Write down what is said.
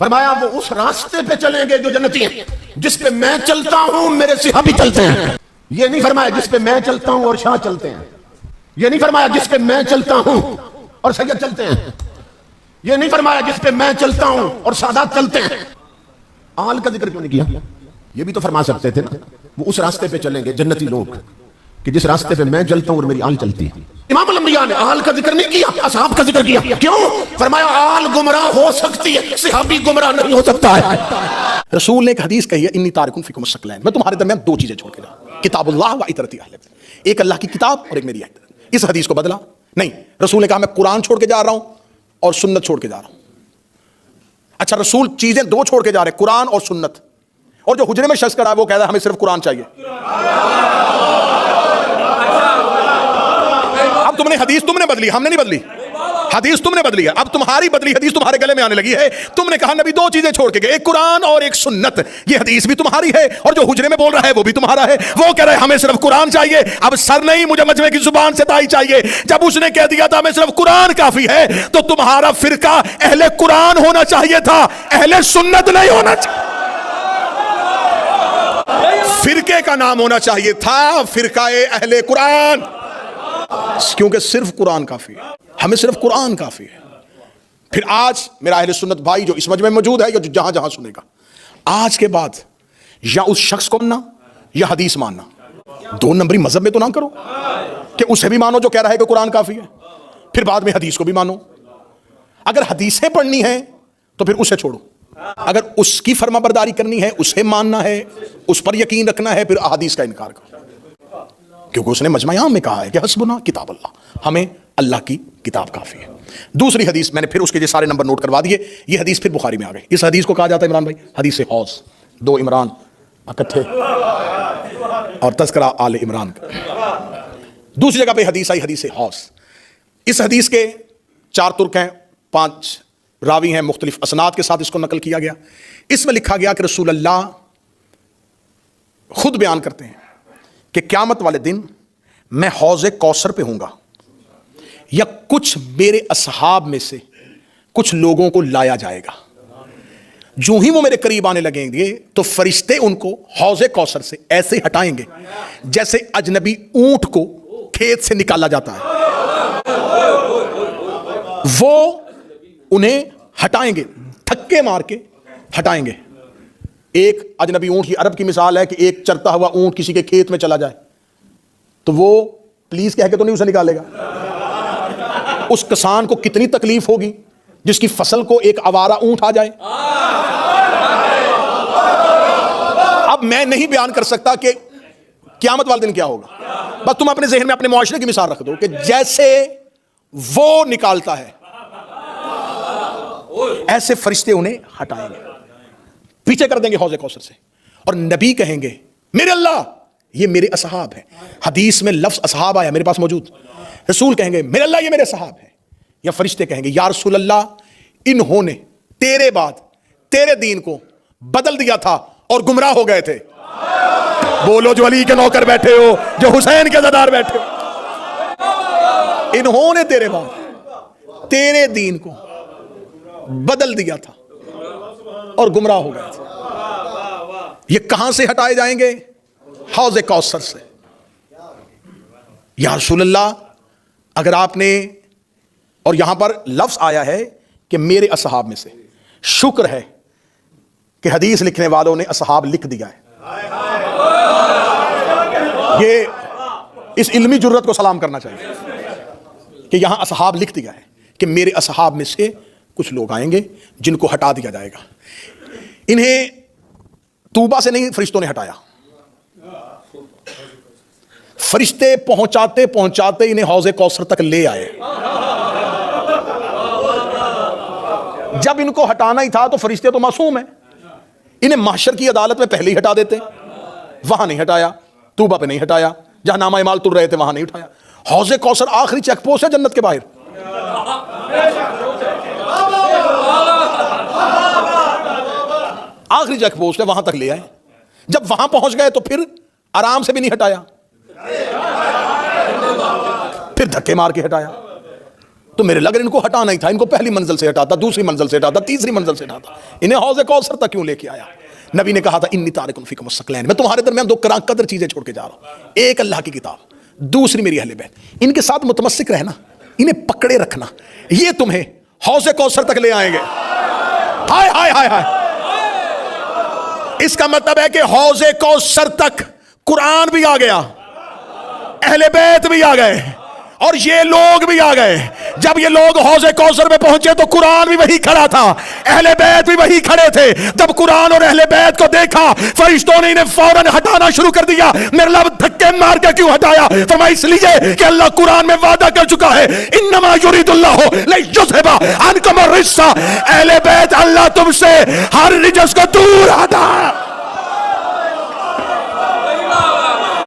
فرمایا وہ اس راستے پہ چلیں گے جو جنتی ہیں، جس پہ میں چلتا ہوں میرے صحابی چلتے ہیں. یہ نہیں فرمایا جس پہ میں چلتا ہوں اور شاہ چلتے ہیں. یہ نہیں فرمایا جس پہ میں چلتا ہوں اور سید چلتے ہیں. یہ نہیں فرمایا جس پہ میں چلتا ہوں اور سادات چلتے ہیں. آل کا ذکر کیوں نہیں کیا؟ یہ بھی تو فرما سکتے تھے نا وہ اس راستے پہ چلیں گے جنتی لوگ کہ جس راستے پہ میں چلتا ہوں اور میری آل چلتی ہے. امام الانبیاء نے آل کا ذکر نہیں کیا، اصحاب کا ذکر کیا. کیوں؟ فرمایا آل گمراہ ہو سکتی ہے، صحابی گمراہ نہیں ہو سکتا ہے. رسول نے ایک حدیث کہی ہے انی تارکن فیکم الثقلین، میں تمہارے درمیان دو چیزیں چھوڑ کے جاؤں، کتاب اللہ و اطرتی اہل بیت. ایک اللہ کی کتاب اور ایک میری اطاعت. اس حدیث کو بدلا نہیں، رسول نے کہا میں قرآن چھوڑ کے جا رہا ہوں اور سنت چھوڑ کے جا رہا ہوں. اچھا رسول چیزیں دو چھوڑ کے جا رہے ہیں، قرآن اور سنت، اور جو حجرے میں شخص کھڑا ہے وہ کہہ رہا ہے ہمیں صرف قرآن چاہیے. اب تم نے حدیث تم نے بدلی، ہم نے نہیں بدلی. حدیث تم نے بدلی ہے، اب تمہاری بدلی حدیث تمہارے گلے میں آنے لگی ہے. تم نے کہا نبی دو چیزیں چھوڑ کے گئے، ایک قرآن اور ایک سنت. یہ حدیث بھی تمہاری ہے اور جو حجرے میں بول رہا ہے وہ بھی تمہارا ہے. وہ کہہ رہے ہمیں صرف قرآن چاہیے. اب سر نہیں، مجھے مجمع کی زبان سے دائی چاہیے. جب اس نے کہہ دیا تھا ہمیں صرف قرآن کافی ہے تو تمہارا فرقہ اہل قرآن ہونا چاہیے تھا، اہل سنت نہیں ہونا چاہیے. فرقے کا نام ہونا چاہیے تھا فرقہ اہل قرآن، کیونکہ صرف قرآن کافی ہے، ہمیں صرف قرآن کافی ہے. پھر آج میرا اہل سنت بھائی جو اس مجمع میں موجود ہے یا جو جہاں جہاں سنے گا، آج کے بعد یا اس شخص کو ماننا یا حدیث ماننا. دو نمبری مذہب میں تو نہ کرو کہ اسے بھی مانو جو کہہ رہا ہے کہ قرآن کافی ہے، پھر بعد میں حدیث کو بھی مانو. اگر حدیثیں پڑھنی ہیں تو پھر اسے چھوڑو، اگر اس کی فرما برداری کرنی ہے، اسے ماننا ہے، اس پر یقین رکھنا ہے، پھر احادیث کا انکار کرو. کیونکہ اس نے مجمع عام میں کہا ہے کہ حسبنا کتاب اللہ، ہمیں اللہ کی کتاب کافی ہے. دوسری حدیث میں نے پھر اس کے جو سارے نمبر نوٹ کروا دیے، یہ حدیث پھر بخاری میں آ گئی. اس حدیث کو کہا جاتا ہے عمران بھائی حدیث حوض، دو عمران اکٹھے اور تذکرہ آل عمران کا. دوسری جگہ پہ حدیث آئی حدیث حوض. اس حدیث کے 4 ترک ہیں، 5 راوی ہیں، مختلف اسناد کے ساتھ اس کو نقل کیا گیا. اس میں لکھا گیا کہ رسول اللہ خود بیان کرتے ہیں کہ قیامت والے دن میں حوض کوثر پہ ہوں گا یا کچھ میرے اصحاب میں سے کچھ لوگوں کو لایا جائے گا. جو ہی وہ میرے قریب آنے لگیں گے تو فرشتے ان کو حوض کوثر سے ایسے ہٹائیں گے جیسے اجنبی اونٹ کو کھیت سے نکالا جاتا ہے. وہ انہیں ہٹائیں گے، دھکے مار کے ہٹائیں گے. ایک اجنبی اونٹ کی عرب کی مثال ہے کہ ایک چرتا ہوا اونٹ کسی کے کھیت میں چلا جائے تو وہ پلیز کہہ کے تو نہیں اسے نکالے گا. اس کسان کو کتنی تکلیف ہوگی جس کی فصل کو ایک آوارہ اونٹ آ جائے. اب میں نہیں بیان کر سکتا کہ قیامت والے دن کیا ہوگا، بس تم اپنے ذہن میں اپنے معاشرے کی مثال رکھ دو کہ جیسے وہ نکالتا ہے ایسے فرشتے انہیں ہٹائیں گے، پیچھے کر دیں گے حوض کوثر سے. اور نبی کہیں گے میرے اللہ یہ میرے اصحاب ہیں. حدیث میں لفظ اصحاب آیا میرے پاس موجود. رسول کہیں گے میرے اللہ یہ میرے اصحاب ہیں، یا فرشتے کہیں گے یا رسول اللہ انہوں نے تیرے بعد تیرے دین کو بدل دیا تھا اور گمراہ ہو گئے تھے. بولو جو علی کے نوکر بیٹھے ہو، جو حسین کے زدار بیٹھے ہو، انہوں نے تیرے بعد تیرے دین کو بدل دیا تھا اور گمراہ ہو گئے تھے. یہ کہاں سے ہٹائے جائیں گے؟ حوض کوثر سے. یا رسول اللہ اگر آپ نے، اور یہاں پر لفظ آیا ہے کہ میرے اصحاب میں سے، شکر ہے کہ حدیث لکھنے والوں نے اصحاب لکھ دیا ہے. یہ اس علمی جرت کو سلام کرنا چاہیے کہ یہاں اصحاب لکھ دیا ہے کہ میرے اصحاب میں سے کچھ لوگ آئیں گے جن کو ہٹا دیا جائے گا. انہیں طوبہ سے نہیں فرشتوں نے ہٹایا، فرشتے پہنچاتے پہنچاتے انہیں حوض کوثر تک لے آئے. جب ان کو ہٹانا ہی تھا تو فرشتے تو معصوم ہیں، انہیں محشر کی عدالت میں پہلے ہی ہٹا دیتے. وہاں نہیں ہٹایا، طوبہ پہ نہیں ہٹایا، جہاں نامہ اعمال تر رہے تھے وہاں نہیں اٹھایا. حوض کوثر آخری چیک پوسٹ ہے جنت کے باہر. آخری چیک پوسٹ ہے، وہاں تک لے آئے. جب وہاں پہنچ گئے تو پھر آرام سے بھی نہیں ہٹایا، پھر دھکے مار کے ہٹایا. تو میرے لگ ان کو ہٹانا ہی تھا، ان کو پہلی منزل سے ہٹاتا، دوسری منزل سے ہٹاتا، تیسری منزل سے ہٹاتا، انہیں حوض کوثر تک کیوں لے کے آیا؟ نبی نے کہا تھا انی تارکن فیکم الثقلین، میں تمہارے درمیان دو قدر چیزیں چھوڑ کے جا رہا ہوں، ایک اللہ کی کتاب، دوسری میری اہل بیت، ان کے ساتھ متمسک رہنا، انہیں پکڑے رکھنا، یہ تمہیں حوض کوثر تک لے آئیں گے۔ ہائے ہائے ہائے ہائے، اس کا مطلب ہے کہ حوض کوثر تک قرآن بھی آ گیا، اہل بیت بھی آ گئے، اور یہ لوگ بھی آ گئے۔ جب یہ لوگ حوض کوثر میں پہنچے تو قرآن بھی وہی کھڑا تھا، اہل بیت بھی وہی کھڑے تھے۔ جب قرآن اور اہل بیت کو دیکھا فرشتوں نے انہیں فوراً ہٹانا شروع کر دیا۔ میرے لب دھکے مار کے کیوں ہٹایا؟ فرمایا اس لیے کہ اللہ قرآن میں وعدہ کر چکا ہے، انما یرید اللہ لیذھب عنکم الرجس، اہل بیت اللہ تم سے ہر رجس کو دور ہٹا۔